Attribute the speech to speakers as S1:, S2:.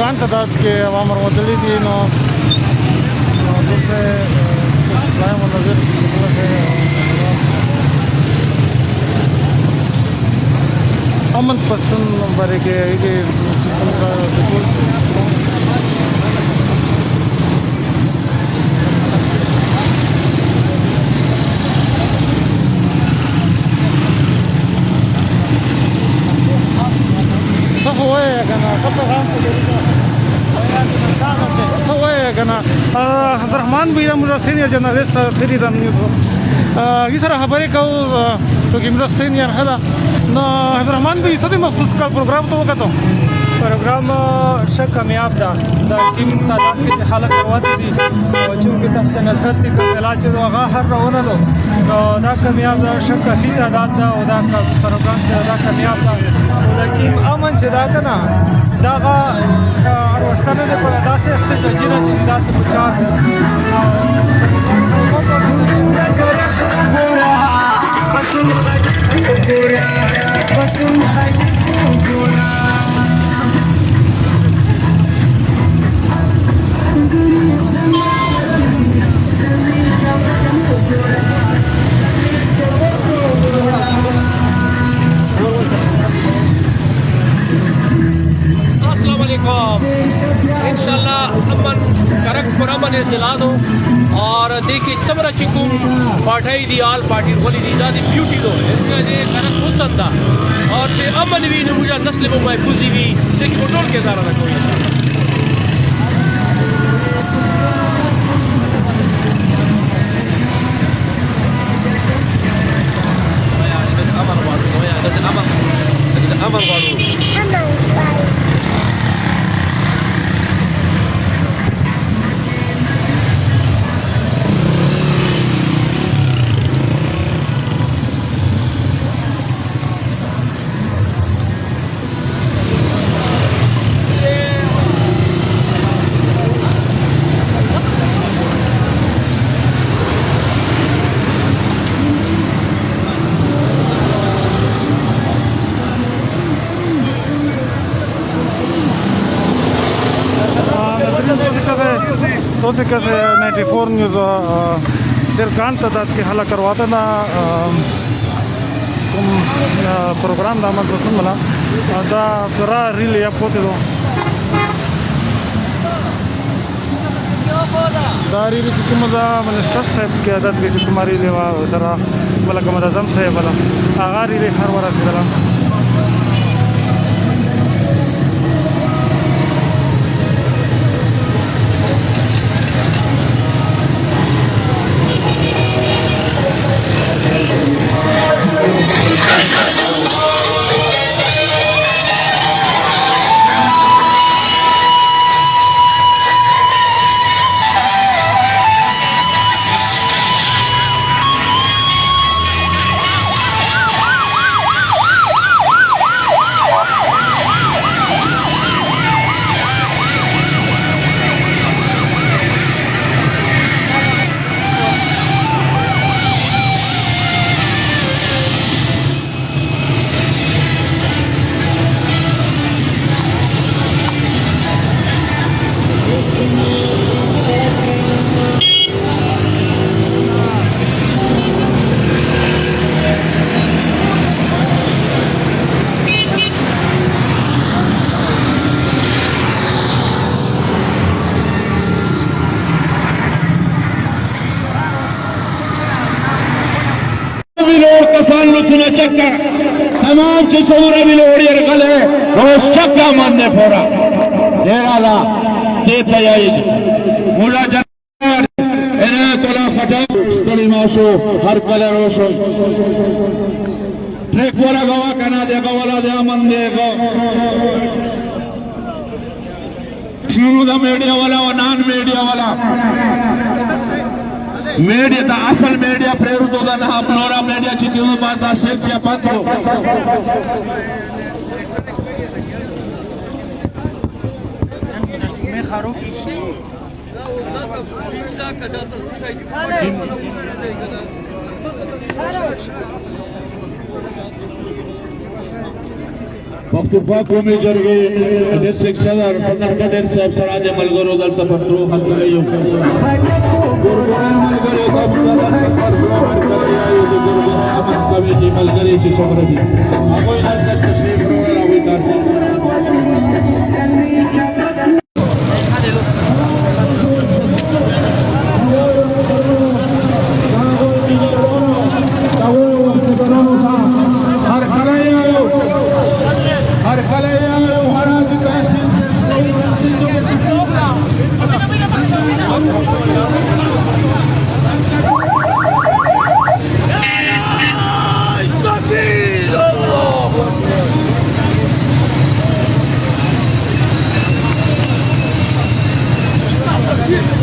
S1: ځان تعداد کې عوام ورودلي دي نو دلته پلایم نظر امن پسند باندې کې عبد الرحمن بي موږ سینیئر جرنالیست سری د نیوز یې سره خبرې کوو چې موږ سینیئر هدا نو عبد الرحمن بي څه مخصوص کار پروګرام ته وکړو
S2: پروګرام ښه کامیاب ده د ټیم تعداد کې خلک راوته دي او چې تحت نظر دي کله چې هغه هر روانه ده نو دا کامیاب ده ښه کافي تعداد ده او دا پروګرام چې دا کامیاب ده او د ټیم امن چې دا کنه دا اروستانه ده په داسې اختلاجي نه چې داسې فشار
S3: इंशाल्लाह अमन करक पर अमन जिलानो और देखिए समरा चिकुम पाठाई दी आल पार्टी वाली दी ज़्यादा ब्यूटी दो इसमें जे करक हुसन दा और जे अमन भी ने मुझे नस्ल में महफूजी भी देखिए कंट्रोल के दारा रखो इंशाल्लाह अमन वालों
S1: तोसे कैसे 94 न्यूज़ दिलकान तादाद के हला करवाता ना तुम प्रोग्राम दामद रसूल मला दा करा रील या पोते दो दारी भी कुमदा मिनिस्टर साहब के आदत भी तुम्हारी लेवा जरा मला कमदा जम साहब वाला आगारी ले हर वारा सिदला
S4: चक्का तमाम चिसोरा भी लोड़ियर गले रोज चक्का मानने फोरा देराला देता याइज मुला जनार एने तोला फटा स्टली मासो हर कले रोशो ट्रेक वाला गवा कना दे गवाला दे मन दे गो शुरू दा मीडिया वाला और नॉन मीडिया वाला मीडिया दा असल मीडिया प्रेरित होता ना अपनोरा मीडिया चित्तियों बात सिर्फ या पत्रो
S1: मैं खारो
S4: मकतूबा कौमी जरगे डिस्ट्रिक्ट सदर पंदर कदर साहब सराज मलगरो दल तपत्रो हक गयो गुरुग्राम मलगरे कबूतर पर ब्लॉगर करे आयो तो गुरुग्राम कमेटी मलगरे की समरदी अबो इधर तक तशरीफ रोला हुई कर
S3: Yeah.